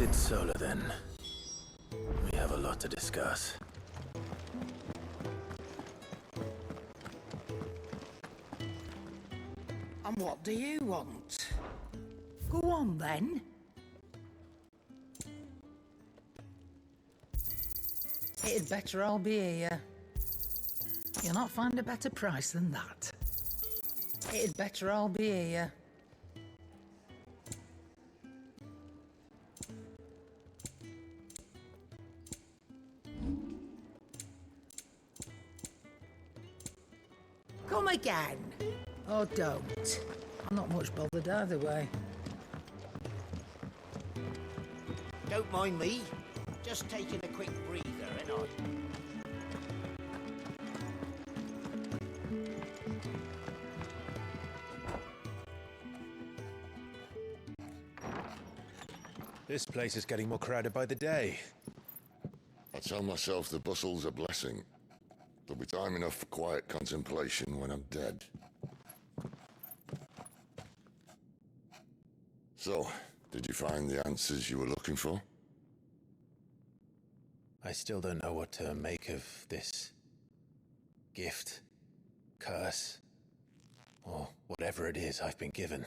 sit solo then. We have a lot to discuss. And what do you want? Go on then. It'd better all be here. You'll not find a better price than that. It'd better all be here. Come again. Or don't. I'm not much bothered either way. Don't mind me. Just taking a quick breather, ain't I? This place is getting more crowded by the day. I tell myself the bustle's a blessing. There'll be time enough for quiet contemplation when I'm dead. So, did you find the answers you were looking for? I still don't know what to make of this gift, curse, or whatever it is I've been given.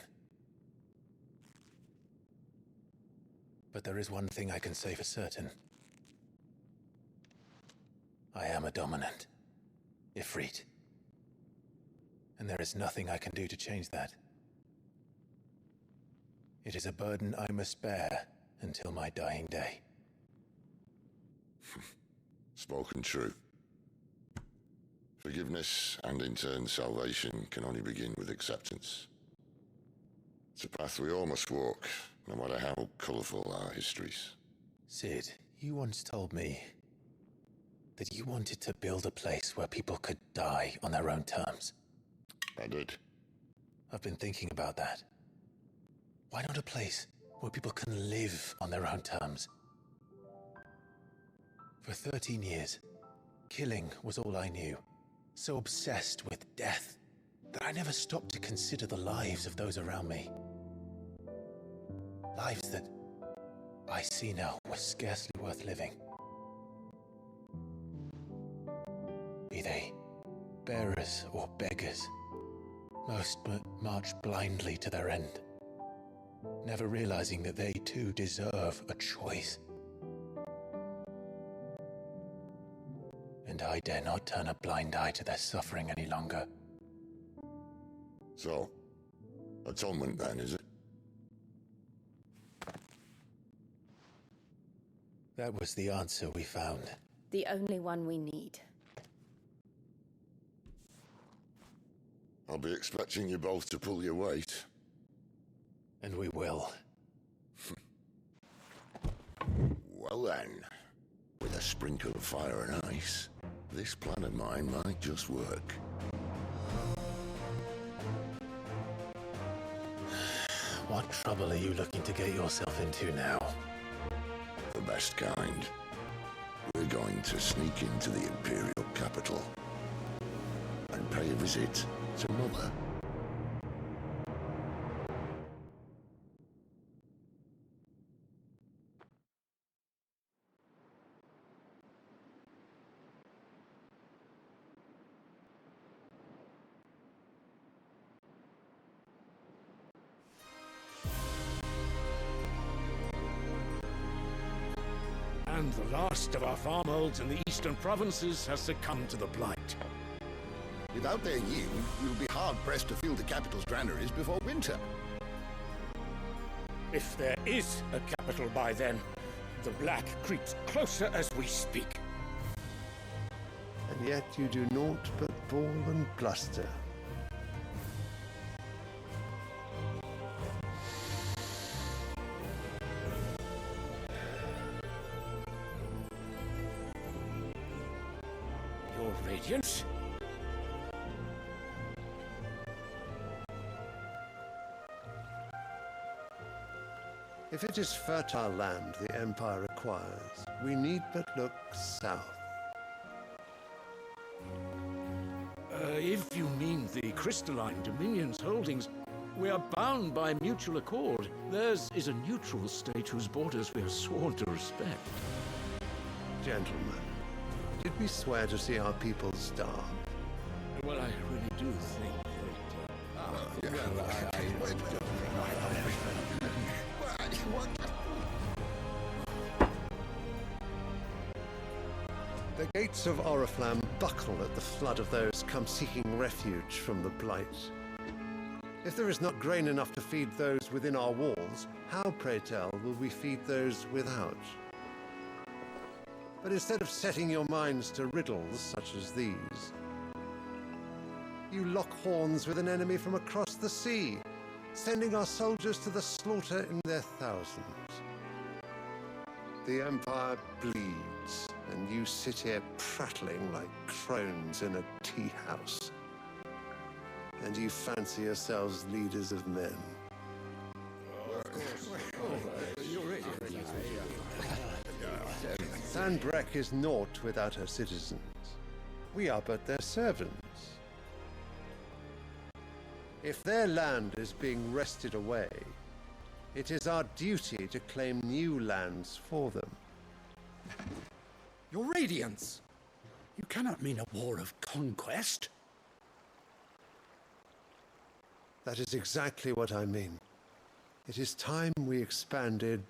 But there is one thing I can say for certain. I am a dominant, Ifrit. And there is nothing I can do to change that. It is a burden I must bear until my dying day. Spoken true. Forgiveness and in turn salvation can only begin with acceptance. It's a path we all must walk, no matter how colourful our histories. Sid, you once told me that you wanted to build a place where people could die on their own terms. I did. I've been thinking about that. Why not a place where people can live on their own terms? For 13 years, killing was all I knew. So obsessed with death that I never stopped to consider the lives of those around me. Lives that I see now were scarcely worth living. Be they bearers or beggars, most march blindly to their end, never realizing that they too deserve a choice. And I dare not turn a blind eye to their suffering any longer. So, atonement then, is it? That was the answer we found. The only one we need. I'll be expecting you both to pull your weight. And we will. Well then, with a sprinkle of fire and ice, this plan of mine might just work. What trouble are you looking to get yourself into now? The best kind. We're going to sneak into the Imperial capital and pay a visit to Mother. And the last of our farmholds in the eastern provinces has succumbed to the blight. Without their yield, we'll be hard-pressed to fill the capital's granaries before winter. If there is a capital by then, the black creeps closer as we speak. And yet you do naught but bawl and bluster. Your Radiance? If it is fertile land the Empire requires, we need but look south. If you mean the crystalline Dominion's holdings, We are bound by mutual accord. Theirs is a neutral state whose borders we are sworn to respect. Gentlemen, did we swear to see our people starve? Well, I really do think The gates of Oriflamme buckle at the flood of those come seeking refuge from the Blight. If there is not grain enough to feed those within our walls, how, pray tell, will we feed those without? But instead of setting your minds to riddles such as these, you lock horns with an enemy from across the sea, sending our soldiers to the slaughter in their thousands. The Empire bleeds, and you sit here prattling like crones in a tea house. And you fancy yourselves leaders of men. Sandbreck is naught without her citizens. We are but their servants. If their land is being wrested away, it is our duty to claim new lands for them. Your Radiance! You cannot mean a war of conquest. That is exactly what I mean. It is time we expanded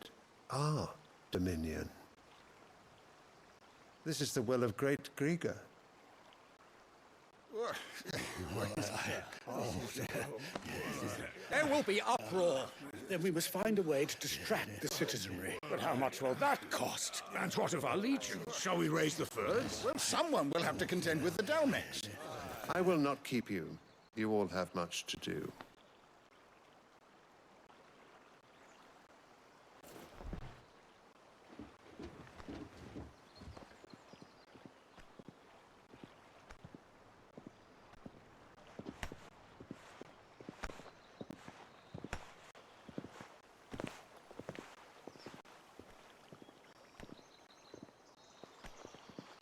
our dominion. This is the will of great Grieger. There will be uproar. Then we must find a way to distract the citizenry. But how much will that cost? And what of our legions? Shall we raise the furs? Well, someone will have to contend with the Dalmex. I will not keep you. You all have much to do.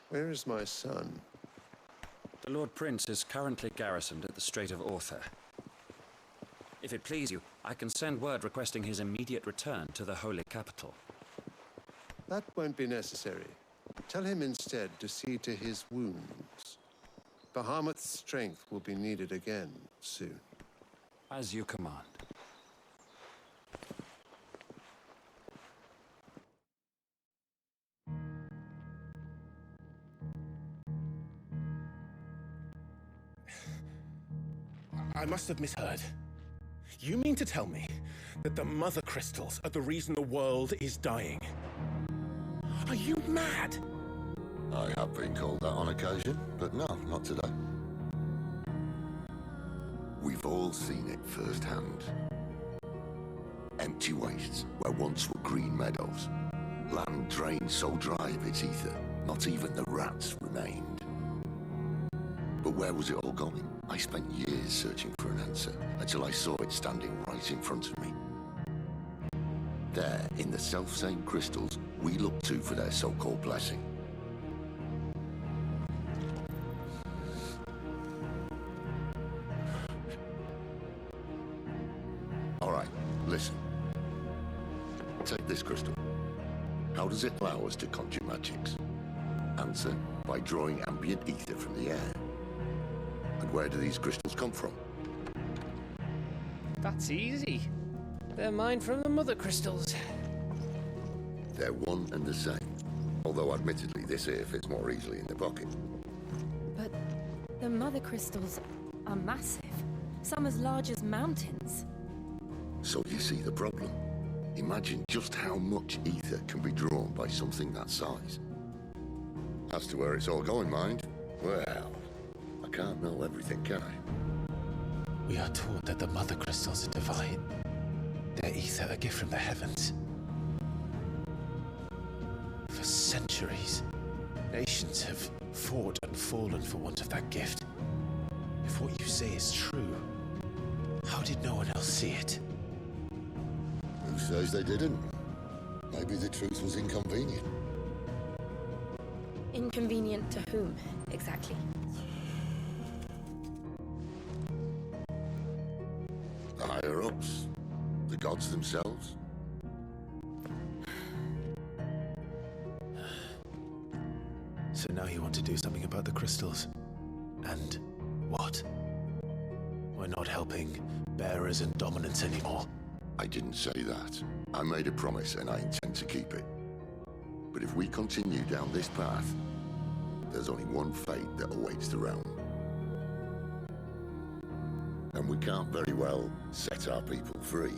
Where is my son? The Lord Prince is currently garrisoned at the Strait of Orther. If it please you, I can send word requesting his immediate return to the Holy Capital. That won't be necessary. Tell him instead to see to his wounds. Bahamut's strength will be needed again soon. As you command. I must have misheard. You mean to tell me that the Mother Crystals are the reason the world is dying? Are you mad? I have been called that on occasion, but no, not today. We've all seen it firsthand. Empty wastes where once were green meadows. Land drained so dry of its ether, not even the rats remained. But where was it all going? I spent years searching for an answer, until I saw it standing right in front of me. There, in the self-same crystals, we look to for their so-called blessing. All right, listen. Take this crystal. How does it allow us to conjure magics? Answer, by drawing ambient ether from the air. And where do these crystals come from? That's easy. They're mined from the Mother Crystals. They're one and the same. Although admittedly this here fits more easily in the pocket. But the Mother Crystals are massive. Some as large as mountains. So you see the problem. Imagine just how much ether can be drawn by something that size. As to where it's all going, mind? Well, I can't know everything, can I? We are taught that the Mother Crystals are divine. Their ether a gift from the heavens. For centuries, nations have fought and fallen for want of that gift. If what you say is true, how did no one else see it? Who says they didn't? Maybe the truth was inconvenient. Inconvenient to whom, exactly? The higher higher-ups? The gods themselves? So now you want to do something about the crystals. And what? We're not helping bearers and dominants anymore. I didn't say that. I made a promise and I intend to keep it. But if we continue down this path, there's only one fate that awaits the realm. And we can't very well set our people free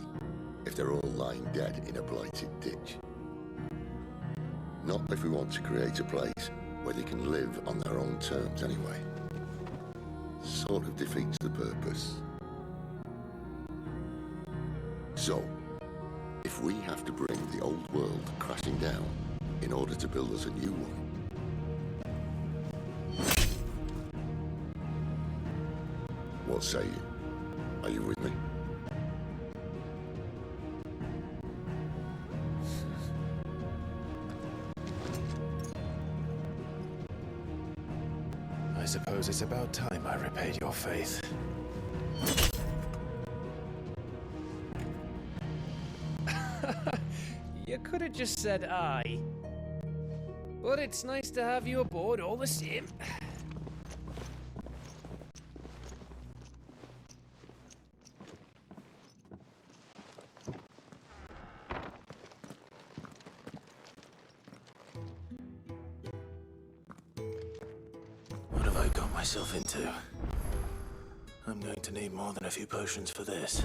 if they're all lying dead in a blighted ditch. Not if we want to create a place where they can live on their own terms anyway. Sort of defeats the purpose. So, if we have to bring the old world crashing down in order to build us a new one, what say you? Are you with me? I suppose it's about time I repaid your faith. You could have just said aye. But it's nice to have you aboard all the same. What have I got myself into? I'm going to need more than a few potions for this.